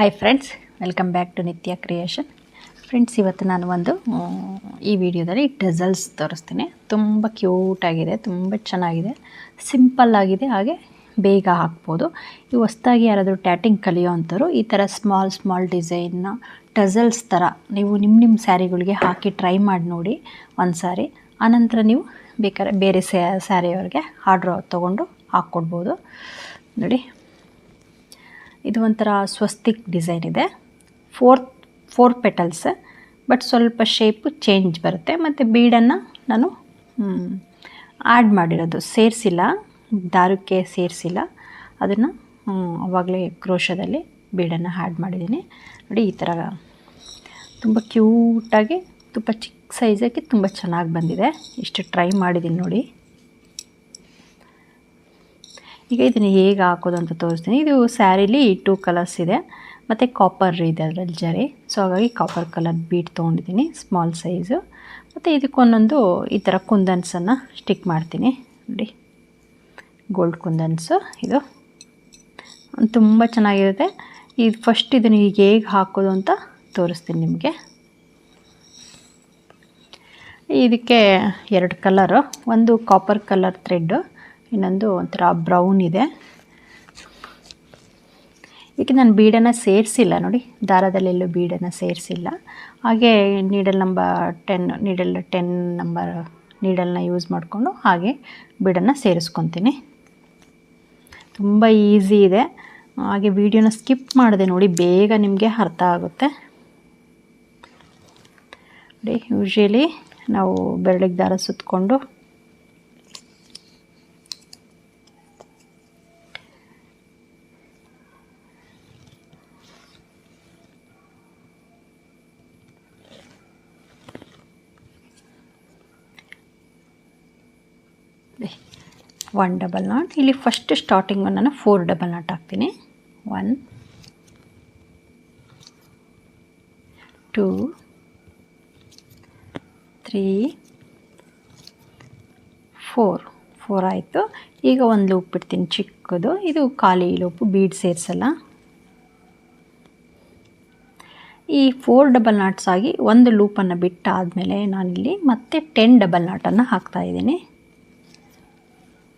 Hi friends, welcome back to Nithya creation. Friends, ಇವತ್ತು ನಾನು ಈ ವಿಡಿಯೋದಲ್ಲಿ ಟಜಲ್ಸ್ ತೋರಿಸ್ತೀನಿ. ತುಂಬ ಕ್ಯೂಟಾಗಿದೆ, ತುಂಬ ಚೆನ್ನಾಗಿದೆ, ಸಿಂಪಲ್ ಆಗಿದೆ, ಹಾಗೆ ಬೇಗ ಹಾಕ್ಬೋದು. ಈ ಹೊಸ್ದಾಗಿ ಯಾರಾದರೂ ಟ್ಯಾಟಿಂಗ್ ಕಲಿಯೋ ಅಂಥವ್ರು ಈ ಥರ ಸ್ಮಾಲ್ ಡಿಸೈನ್ನ ಟಜಲ್ಸ್ ಥರ ನೀವು ನಿಮ್ಮ ಸ್ಯಾರಿಗಳಿಗೆ ಹಾಕಿ ಟ್ರೈ ಮಾಡಿ ನೋಡಿ ಒಂದು ಸಾರಿ. ಆನಂತರ ನೀವು ಬೇಕಾದ್ರೆ ಬೇರೆ ಸ್ಯಾರಿಯವ್ರಿಗೆ ಆರ್ಡ್ರ್ ತೊಗೊಂಡು ಹಾಕ್ಕೊಡ್ಬೋದು. ನೋಡಿ, ಇದು ಒಂಥರ ಸ್ವಸ್ತಿಕ್ ಡಿಸೈನ್ ಇದೆ. ಫೋರ್ ಪೆಟಲ್ಸ್, ಬಟ್ ಸ್ವಲ್ಪ ಶೇಪು ಚೇಂಜ್ ಬರುತ್ತೆ. ಮತ್ತು ಬೀಡನ್ನು ನಾನು ಆ್ಯಡ್ ಮಾಡಿರೋದು, ಸೇರಿಸಿಲ್ಲ, ದಾರಕ್ಕೆ ಸೇರಿಸಿಲ್ಲ, ಅದನ್ನು ಆವಾಗಲೇ ಕ್ರೋಶದಲ್ಲಿ ಬೀಡನ್ನು ಆ್ಯಡ್ ಮಾಡಿದ್ದೀನಿ. ನೋಡಿ, ಈ ಥರ ತುಂಬ ಕ್ಯೂಟಾಗಿ, ತುಂಬ ಚಿಕ್ಕ ಸೈಜಾಗಿ ತುಂಬ ಚೆನ್ನಾಗಿ ಬಂದಿದೆ. ಇಷ್ಟು ಟ್ರೈ ಮಾಡಿದ್ದೀನಿ ನೋಡಿ. ಈಗ ಇದನ್ನು ಹೇಗೆ ಹಾಕೋದು ಅಂತ ತೋರಿಸ್ತೀನಿ. ಇದು ಸ್ಯಾರಿಲಿ 2 ಕಲರ್ಸ್ ಇದೆ, ಮತ್ತು ಕಾಪರ್ ಇದೆ ಅದರಲ್ಲಿ ಜರಿ. ಸೊ ಹಾಗಾಗಿ ಕಾಪರ್ ಕಲರ್ ಬೀಡ್ ತೊಗೊಂಡಿದ್ದೀನಿ, ಸ್ಮಾಲ್ ಸೈಜು. ಮತ್ತು ಇದಕ್ಕೊಂದೊಂದು ಈ ಥರ ಕುಂದನ್ಸನ್ನು ಸ್ಟಿಕ್ ಮಾಡ್ತೀನಿ. ನೋಡಿ, ಗೋಲ್ಡ್ ಕುಂದನ್ಸು ಇದು ತುಂಬ ಚೆನ್ನಾಗಿರುತ್ತೆ. ಇದು ಫಸ್ಟ್ ಇದನ್ನು ಈಗ ಹೇಗೆ ಹಾಕೋದು ಅಂತ ತೋರಿಸ್ತೀನಿ ನಿಮಗೆ. ಇದಕ್ಕೆ 2 ಕಲರು, ಒಂದು ಕಾಪರ್ ಕಲರ್ ಥ್ರೆಡ್ಡು, ಇನ್ನೊಂದು ಒಂಥರ ಬ್ರೌನ್ ಇದೆ. ಇದಕ್ಕೆ ನಾನು ಬೀಡನ್ನು ಸೇರಿಸಿಲ್ಲ, ನೋಡಿ, ದಾರದಲ್ಲೆಲ್ಲೂ ಬೀಡನ್ನು ಸೇರಿಸಿಲ್ಲ. ಹಾಗೆ ನೀಡಲ್ ನಂಬರ್ 10 ನಂಬರ್ ನೀಡಲ್ನ ಯೂಸ್ ಮಾಡಿಕೊಂಡು ಹಾಗೆ ಬೀಡನ್ನು ಸೇರಿಸ್ಕೊತೀನಿ. ತುಂಬ ಈಸಿ ಇದೆ. ಹಾಗೆ ವಿಡಿಯೋನ ಸ್ಕಿಪ್ ಮಾಡಿದೆ ನೋಡಿ, ಬೇಗ ನಿಮಗೆ ಅರ್ಥ ಆಗುತ್ತೆ. ನೋಡಿ, ಯೂಶ್ವಲಿ ನಾವು ಬೆರಳಿಗೆ ದಾರ ಸುತ್ತಕೊಂಡು ಒನ್ ಡಬಲ್ ನಾಟ್, ಇಲ್ಲಿ ಫಸ್ಟ್ ಸ್ಟಾರ್ಟಿಂಗ್ ನಾನು 4 ಡಬಲ್ ನಾಟ್ ಹಾಕ್ತೀನಿ. 1 2 3 4 ಆಯಿತು. ಈಗ ಒಂದು ಲೂಪ್ ಬಿಡ್ತೀನಿ ಚಿಕ್ಕದು, ಇದು ಖಾಲಿ ಲೂಪು, ಬೀಡ್ ಸೇರಿಸಲ್ಲ. ಈ 4 ಡಬಲ್ ನಾಟ್ಸ್ ಆಗಿ ಒಂದು ಲೂಪನ್ನು ಬಿಟ್ಟಾದಮೇಲೆ ನಾನಿಲ್ಲಿ ಮತ್ತೆ 10 ಡಬಲ್ ನಾಟನ್ನು ಹಾಕ್ತಾಯಿದ್ದೀನಿ.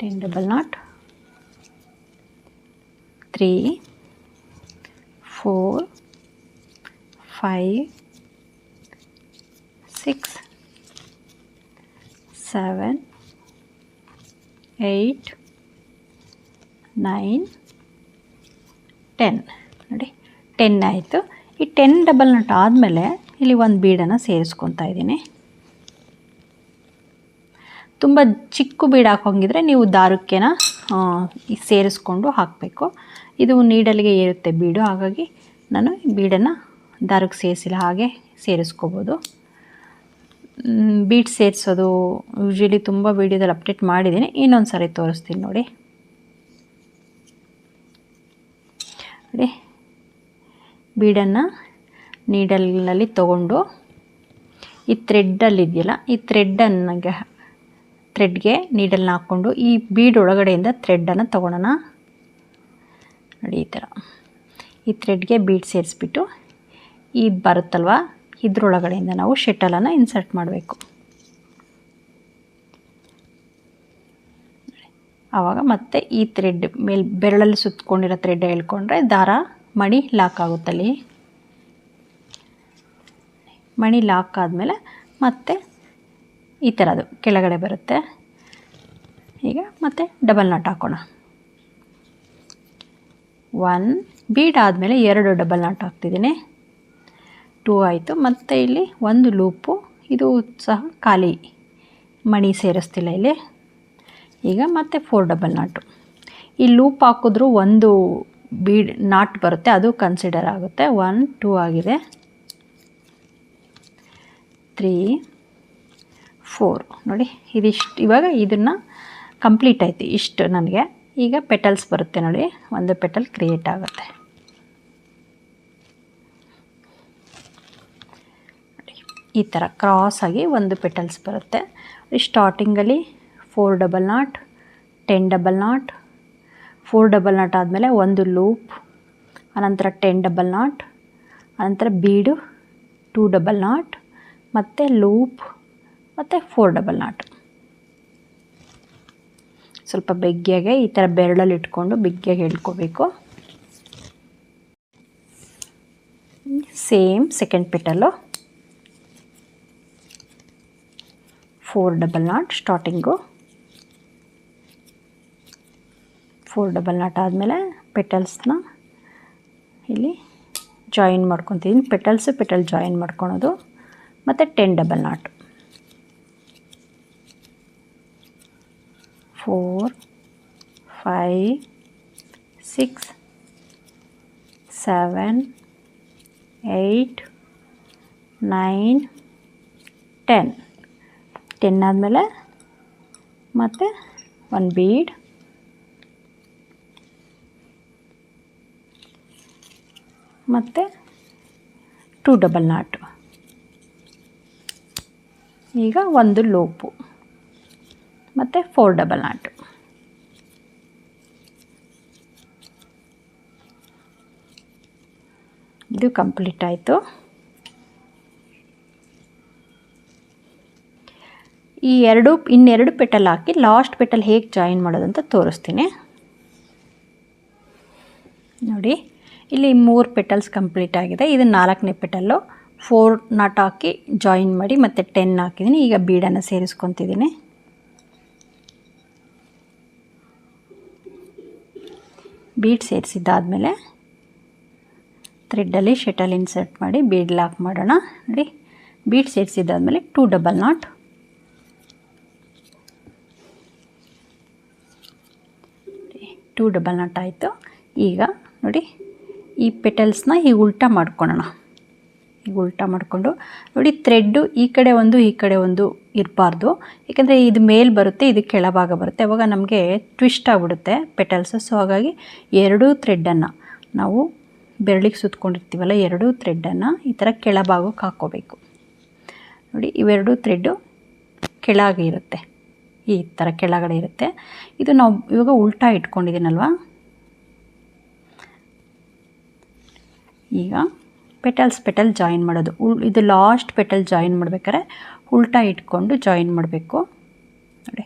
10 ಡಬಲ್ ನಾಟ್, 3 4 5 6 7 8 9 10. ನೋಡಿ, 10 ಆಯಿತು. ಈ 10 ಡಬಲ್ ನಾಟ್ ಆದಮೇಲೆ ಇಲ್ಲಿ ಒಂದು ಬೀಡನ್ನು ಸೇರಿಸ್ಕೊತಾ ಇದ್ದೀನಿ. ತುಂಬ ಚಿಕ್ಕ ಬೀಡ್ ಹಾಕೋಂಗಿದ್ರೆ ನೀವು ದಾರಕ್ಕೆನ ಸೇರಿಸ್ಕೊಂಡು ಹಾಕಬೇಕು. ಇದು ನೀಡಲ್ಗೆ ಏರುತ್ತೆ ಬೀಡು, ಹಾಗಾಗಿ ನಾನು ಬೀಡನ್ನು ದಾರಕ್ಕೆ ಸೇರಿಸಿಲ್ಲ, ಹಾಗೆ ಸೇರಿಸ್ಕೋಬೋದು. ಬೀಡ್ ಸೇರಿಸೋದು ಯೂಶ್ವಲಿ ತುಂಬ ವೀಡಿಯೋದಲ್ಲಿ ಅಪ್ಡೇಟ್ ಮಾಡಿದ್ದೀನಿ, ಇನ್ನೊಂದು ಸಾರಿ ತೋರಿಸ್ತೀನಿ ನೋಡಿ. ನೋಡಿ, ಬೀಡನ್ನು ನೀಡಲ್ನಲ್ಲಿ ತೊಗೊಂಡು ಈ ಥ್ರೆಡ್ಡಲ್ಲಿದೆಯಲ್ಲ, ಈ ಥ್ರೆಡ್ಗೆ ನೀಡಲ್ನ ಹಾಕ್ಕೊಂಡು ಈ ಬೀಡ್ ಒಳಗಡೆಯಿಂದ ಥ್ರೆಡ್ಡನ್ನು ತೊಗೊಳೋಣ. ನೋಡಿ, ಈ ಥರ ಈ ಥ್ರೆಡ್ಗೆ ಬೀಡ್ ಸೇರಿಸ್ಬಿಟ್ಟು ಈ ಬರುತ್ತಲ್ವ, ಇದ್ರೊಳಗಡೆಯಿಂದ ನಾವು ಶಟಲನ್ನು ಇನ್ಸರ್ಟ್ ಮಾಡಬೇಕು. ಆವಾಗ ಮತ್ತೆ ಈ ಥ್ರೆಡ್ ಮೇಲೆ ಬೆರಳಲ್ಲಿ ಸುತ್ತಕೊಂಡಿರೋ ಥ್ರೆಡ್ ಹೇಳ್ಕೊಂಡ್ರೆ ದಾರ ಮಣಿ ಲಾಕ್ ಆಗುತ್ತಲ್ಲಿ. ಮಣಿ ಲಾಕ್ ಆದಮೇಲೆ ಮತ್ತೆ ಈ ಥರದ್ದು ಕೆಳಗಡೆ ಬರುತ್ತೆ. ಈಗ ಮತ್ತೆ ಡಬಲ್ ನಾಟ್ ಹಾಕೋಣ. 1 ಬೀಡ್ ಆದಮೇಲೆ 2 ಡಬಲ್ ನಾಟ್ ಹಾಕ್ತಿದ್ದೀನಿ. 2 ಆಯಿತು. ಮತ್ತು ಇಲ್ಲಿ ಒಂದು ಲೂಪು, ಇದು ಸಹ ಖಾಲಿ, ಮಣಿ ಸೇರಿಸ್ತಿಲ್ಲ ಇಲ್ಲಿ. ಈಗ ಮತ್ತೆ 4 ಡಬಲ್ ನಾಟು. ಈ ಲೂಪ್ ಹಾಕಿದ್ರೂ ಒಂದು ಬೀಡ್ ನಾಟ್ ಬರುತ್ತೆ, ಅದು ಕನ್ಸಿಡರ್ ಆಗುತ್ತೆ. 1 2 ಆಗಿದೆ. 3 4 ನೋಡಿ, ಇದಿಷ್ಟು. ಇವಾಗ ಇದನ್ನು ಕಂಪ್ಲೀಟ್ ಆಯಿತು, ಇಷ್ಟು ನನಗೆ. ಈಗ ಪೆಟಲ್ಸ್ ಬರುತ್ತೆ ನೋಡಿ, ಒಂದು ಪೆಟಲ್ ಕ್ರಿಯೇಟ್ ಆಗುತ್ತೆ. ಈ ಥರ ಕ್ರಾಸಾಗಿ ಒಂದು ಪೆಟಲ್ಸ್ ಬರುತ್ತೆ. ಸ್ಟಾರ್ಟಿಂಗಲ್ಲಿ 4 double not, 10 double not, 4 double knot ಆದಮೇಲೆ ಒಂದು ಲೂಪ್, ಅನಂತರ 10 ಡಬಲ್ ನಾಟ್, ಅನಂತರ ಬೀಡು 2 ಡಬಲ್ ನಾಟ್, ಮತ್ತು ಲೂಪ್ ಮತ್ತು 4 ಡಬಲ್ ನಾಟ್. ಸ್ವಲ್ಪ ಬೆಗ್ಗಿಯಾಗೆ ಈ ಥರ ಬೆರಳಲ್ಲಿ ಇಟ್ಕೊಂಡು ಬೆಗ್ಗಿಯಾಗಿ ಎಳ್ಕೋಬೇಕು. Same second petal 4 double knot starting. 4 double knot ಆದಮೇಲೆ ಪೆಟಲ್ಸ್ನ ಇಲ್ಲಿ ಜಾಯಿನ್ ಮಾಡ್ಕೊತಿದ್ದೀನಿ. ಪೆಟಲ್ ಜಾಯಿನ್ ಮಾಡ್ಕೊಳೋದು. ಮತ್ತು 10 ಡಬಲ್ ನಾಟ್, 4 5 6 7 8 9 10 ಆದಮೇಲೆ ಮತ್ತು 1 ಬೀಡ್, ಮತ್ತು 2 ಡಬಲ್ ನಾಟ್. ಈಗ ಒಂದು ಲೂಪು ಮತ್ತು 4 ಡಬಲ್ ನಾಟ್. ಇದು ಕಂಪ್ಲೀಟ್ ಆಯಿತು. ಇನ್ನೆರಡು ಪೆಟಲ್ ಹಾಕಿ ಲಾಸ್ಟ್ ಪೆಟಲ್ ಹೇಗೆ ಜಾಯಿನ್ ಮಾಡೋದಂತ ತೋರಿಸ್ತೀನಿ ನೋಡಿ. ಇಲ್ಲಿ 3 ಪೆಟಲ್ಸ್ ಕಂಪ್ಲೀಟ್ ಆಗಿದೆ. ಇದು 4ನೇ ಪೆಟಲ್ಲು. 4 ನಾಟ್ ಹಾಕಿ ಜಾಯಿನ್ ಮಾಡಿ ಮತ್ತು 10 ಹಾಕಿದ್ದೀನಿ. ಈಗ ಬೀಡನ್ನು ಸೇರಿಸ್ಕೊತಿದ್ದೀನಿ. ಬೀಡ್ ಸೇರಿಸಿದ್ದಾದಮೇಲೆ ಥ್ರೆಡ್ಡಲ್ಲಿ ಶಟಲ್ ಇನ್ಸರ್ಟ್ ಮಾಡಿ ಬೀಡ್ ಲಾಕ್ ಮಾಡೋಣ ನೋಡಿ. ಬೀಡ್ ಸೇರಿಸಿದ್ದಾದಮೇಲೆ 2 ಡಬಲ್ ನಾಟ್, 2 ಡಬಲ್ ನಾಟ್ ಆಯಿತು. ಈಗ ನೋಡಿ ಈ ಪೆಟಲ್ಸ್ನ ಹೀಗೆ ಉಲ್ಟಾ ಮಾಡ್ಕೊಳ್ಳೋಣ. ಈಗ ಉಲ್ಟಾ ಮಾಡಿಕೊಂಡು ನೋಡಿ, ಥ್ರೆಡ್ಡು ಈ ಕಡೆ ಒಂದು ಈ ಕಡೆ ಒಂದು ಇರಬಾರ್ದು. ಏಕೆಂದರೆ ಇದು ಮೇಲೆ ಬರುತ್ತೆ, ಇದು ಕೆಳಭಾಗ ಬರುತ್ತೆ. ಆವಾಗ ನಮಗೆ ಟ್ವಿಸ್ಟ್ ಆಗಿಬಿಡುತ್ತೆ ಪೆಟಲ್ಸು. ಸೊ ಹಾಗಾಗಿ ಎರಡೂ ಥ್ರೆಡ್ಡನ್ನು ನಾವು ಬೆರಳಿಗೆ ಸುತ್ಕೊಂಡಿರ್ತೀವಲ್ಲ, ಎರಡೂ ಥ್ರೆಡ್ಡನ್ನು ಈ ಥರ ಕೆಳಭಾಗಕ್ಕೆ ಹಾಕ್ಕೋಬೇಕು ನೋಡಿ. ಇವೆರಡೂ ಥ್ರೆಡ್ಡು ಕೆಳಗೆ ಇರುತ್ತೆ, ಈ ಥರ ಕೆಳಗಡೆ ಇರುತ್ತೆ. ಇದು ನಾವು ಇವಾಗ ಉಲ್ಟಾ ಇಟ್ಕೊಂಡಿದ್ದೀನಲ್ವ. ಈಗ ಪೆಟಲ್ ಜಾಯಿನ್ ಮಾಡೋದು. ಇದು ಲಾಸ್ಟ್ ಪೆಟಲ್ ಜಾಯಿನ್ ಮಾಡ್ಬೇಕಾದ್ರೆ ಉಲ್ಟಾ ಇಟ್ಕೊಂಡು ಜಾಯಿನ್ ಮಾಡಬೇಕು ನೋಡಿ.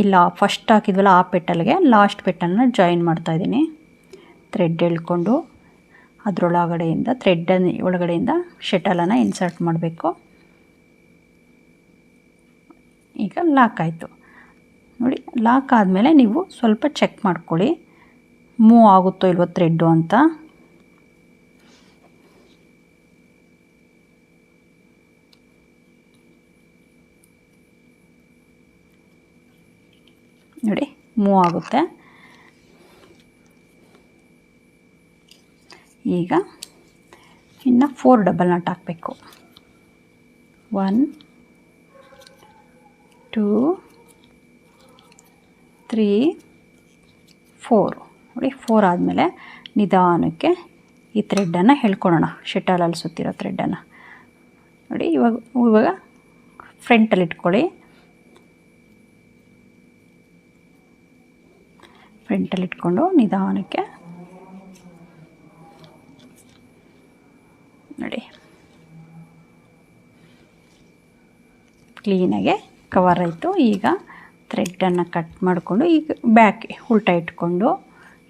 ಇಲ್ಲ ಫಸ್ಟ್ ಹಾಕಿದ್ವಲ್ಲ ಆ ಪೆಟಲ್ಗೆ ಲಾಸ್ಟ್ ಪೆಟಲ್ನ ಜಾಯಿನ್ ಮಾಡ್ತಾಯಿದ್ದೀನಿ. ಥ್ರೆಡ್ ಎಳ್ಕೊಂಡು ಅದರೊಳಗಡೆಯಿಂದ ಒಳಗಡೆಯಿಂದ ಶಟಲನ್ನು ಇನ್ಸರ್ಟ್ ಮಾಡಬೇಕು. ಈಗ ಲಾಕ್ ಆಯಿತು ನೋಡಿ. ಲಾಕ್ ಆದಮೇಲೆ ನೀವು ಸ್ವಲ್ಪ ಚೆಕ್ ಮಾಡ್ಕೊಳ್ಳಿ, ಮೂವ್ ಆಗುತ್ತೋ ಇಲ್ವೋ ಥ್ರೆಡ್ಡು ಅಂತ. ನೋಡಿ ಮೂವ್ ಆಗುತ್ತೆ. ಈಗ ಇನ್ನು 4 ಡಬಲ್ ನಾಟ್ ಹಾಕಬೇಕು. 1 2 3 4 ನೋಡಿ. 4 ಆದಮೇಲೆ ನಿಧಾನಕ್ಕೆ ಈ ಥ್ರೆಡ್ಡನ್ನು ಎಳ್ಕೊಳ್ಳೋಣ, ಶಟಲಲ್ಲಿ ಸುತ್ತಿರೋ ಥ್ರೆಡ್ಡನ್ನು ನೋಡಿ. ಇವಾಗ ಫ್ರಂಟಲ್ಲಿ ಇಟ್ಕೊಳ್ಳಿ. ಫ್ರಂಟಲ್ಲಿ ಇಟ್ಕೊಂಡು ನಿಧಾನಕ್ಕೆ ನೋಡಿ ಕ್ಲೀನಾಗೆ ಕವರ್ ಆಯಿತು. ಈಗ ಥ್ರೆಡ್ಡನ್ನು ಕಟ್ ಮಾಡಿಕೊಂಡು ಈಗ ಬ್ಯಾಕ್ ಉಲ್ಟಾ ಇಟ್ಕೊಂಡು,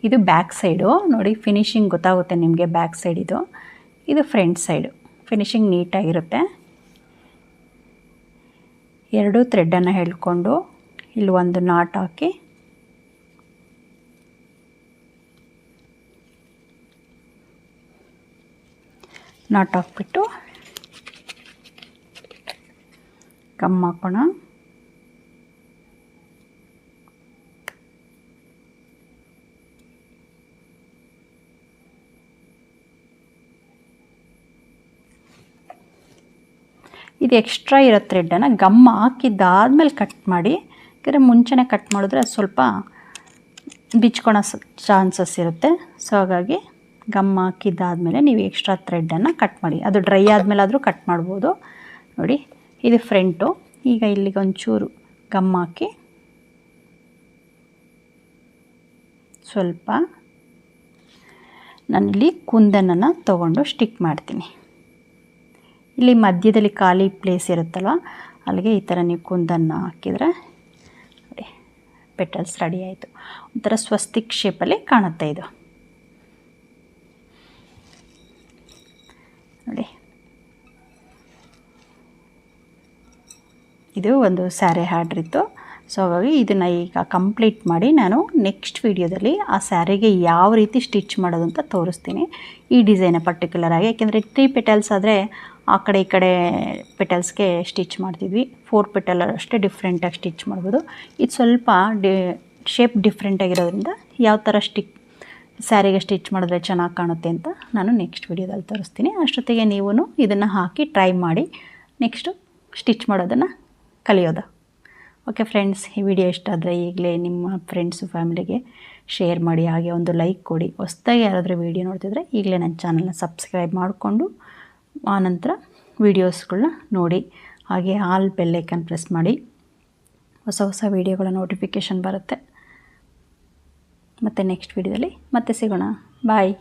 ಇದು ಬ್ಯಾಕ್ ಸೈಡು ನೋಡಿ. ಫಿನಿಶಿಂಗ್ ಗೊತ್ತಾಗುತ್ತೆ ನಿಮಗೆ. ಬ್ಯಾಕ್ ಸೈಡ್ ಇದು ಫ್ರಂಟ್ ಸೈಡು. ಫಿನಿಶಿಂಗ್ ನೀಟಾಗಿರುತ್ತೆ. ಎರಡೂ ಥ್ರೆಡ್ಡನ್ನು ಎಳ್ಕೊಂಡು ಇಲ್ಲಿ ಒಂದು ನಾಟ್ ಹಾಕಿ ನಾಟ್ ಹಾಕ್ಬಿಟ್ಟು ಗಮ್ ಹಾಕೋಣ. ಇದು ಎಕ್ಸ್ಟ್ರಾ ಇರೋ ಥ್ರೆಡ್ಡನ್ನು ಗಮ್ ಹಾಕಿದ್ದಾದ್ಮೇಲೆ ಕಟ್ ಮಾಡಿ. ಯಾಕಂದರೆ ಮುಂಚೆನೇ ಕಟ್ ಮಾಡಿದ್ರೆ ಅದು ಸ್ವಲ್ಪ ಬಿಚ್ಕೊಳೋ ಚಾನ್ಸಸ್ ಇರುತ್ತೆ. ಸೊ ಹಾಗಾಗಿ ಗಮ್ ಹಾಕಿದ್ದಾದಮೇಲೆ ನೀವು ಎಕ್ಸ್ಟ್ರಾ ಥ್ರೆಡ್ಡನ್ನು ಕಟ್ ಮಾಡಿ. ಅದು ಡ್ರೈ ಆದಮೇಲಾದರೂ ಕಟ್ ಮಾಡ್ಬೋದು ನೋಡಿ. ಇದು ಫ್ರಂಟು. ಈಗ ಇಲ್ಲಿಗೆ ಒಂಚೂರು ಗಮ್ ಹಾಕಿ ಸ್ವಲ್ಪ ನಾನಿಲ್ಲಿ ಕುಂದನನ್ನು ತೊಗೊಂಡು ಸ್ಟಿಕ್ ಮಾಡ್ತೀನಿ. ಇಲ್ಲಿ ಮಧ್ಯದಲ್ಲಿ ಖಾಲಿ ಪ್ಲೇಸ್ ಇರುತ್ತಲ್ವ, ಅಲ್ಲಿಗೆ ಈ ಥರ ನೀವು ಕುಂದನ್ನು ಹಾಕಿದರೆ ನೋಡಿ ಪೆಟಲ್ಸ್ ರೆಡಿ ಆಯಿತು. ಒಂಥರ ಸ್ವಸ್ತಿಕ್ ಶೇಪಲ್ಲಿ ಕಾಣುತ್ತೆ ಇದು ನೋಡಿ. ಇದು ಒಂದು ಸ್ಯಾರಿ ಆರ್ಡ್ರ್ ಇತ್ತು, ಸೊ ಹಾಗಾಗಿ ಇದನ್ನು ಈಗ ಕಂಪ್ಲೀಟ್ ಮಾಡಿ ನಾನು ನೆಕ್ಸ್ಟ್ ವೀಡಿಯೋದಲ್ಲಿ ಆ ಸ್ಯಾರಿಗೆ ಯಾವ ರೀತಿ ಸ್ಟಿಚ್ ಮಾಡೋದು ಅಂತ ತೋರಿಸ್ತೀನಿ. ಈ ಡಿಸೈನ ಪರ್ಟಿಕ್ಯುಲರ್ ಆಗಿ, ಯಾಕೆಂದರೆ 3 ಪೆಟಲ್ಸ್ ಆದರೆ ಆ ಕಡೆ ಈ ಕಡೆ ಪೆಟಲ್ಸ್ಗೆ ಸ್ಟಿಚ್ ಮಾಡ್ತಿದ್ವಿ, 4 ಪೆಟಲ್ ಅಷ್ಟೇ ಡಿಫ್ರೆಂಟಾಗಿ ಸ್ಟಿಚ್ ಮಾಡ್ಬೋದು. ಇದು ಸ್ವಲ್ಪ ಶೇಪ್ ಡಿಫ್ರೆಂಟಾಗಿರೋದ್ರಿಂದ ಯಾವ ಥರ ಸ್ಯಾರಿಗೆ ಸ್ಟಿಚ್ ಮಾಡಿದ್ರೆ ಚೆನ್ನಾಗಿ ಕಾಣುತ್ತೆ ಅಂತ ನಾನು ನೆಕ್ಸ್ಟ್ ವೀಡಿಯೋದಲ್ಲಿ ತೋರಿಸ್ತೀನಿ. ಅಷ್ಟೊತ್ತಿಗೆ ನೀವು ಇದನ್ನು ಹಾಕಿ ಟ್ರೈ ಮಾಡಿ ನೆಕ್ಸ್ಟು ಸ್ಟಿಚ್ ಮಾಡೋದನ್ನು ಕಲಿಯೋದು. ಓಕೆ ಫ್ರೆಂಡ್ಸ್, ಈ ವಿಡಿಯೋ ಇಷ್ಟ ಆದರೆ ಈಗಲೇ ನಿಮ್ಮ ಫ್ರೆಂಡ್ಸು ಫ್ಯಾಮಿಲಿಗೆ ಶೇರ್ ಮಾಡಿ, ಹಾಗೆ ಒಂದು ಲೈಕ್ ಕೊಡಿ. ಹೊಸದಾಗಿ ಯಾರಾದರೂ ವೀಡಿಯೋ ನೋಡ್ತಿದ್ರೆ ಈಗಲೇ ನನ್ನ ಚಾನಲ್ನ ಸಬ್ಸ್ಕ್ರೈಬ್ ಮಾಡಿಕೊಂಡು ಆನಂತರ ವೀಡಿಯೋಸ್ಗಳನ್ನ ನೋಡಿ, ಹಾಗೆ ಆಲ್ ಬೆಲ್ ಐಕಾನ್ ಪ್ರೆಸ್ ಮಾಡಿ. ಹೊಸ ವೀಡಿಯೋಗಳ ನೋಟಿಫಿಕೇಷನ್ ಬರುತ್ತೆ. ಮತ್ತು ನೆಕ್ಸ್ಟ್ ವೀಡಿಯೋದಲ್ಲಿ ಮತ್ತೆ ಸಿಗೋಣ. ಬಾಯ್.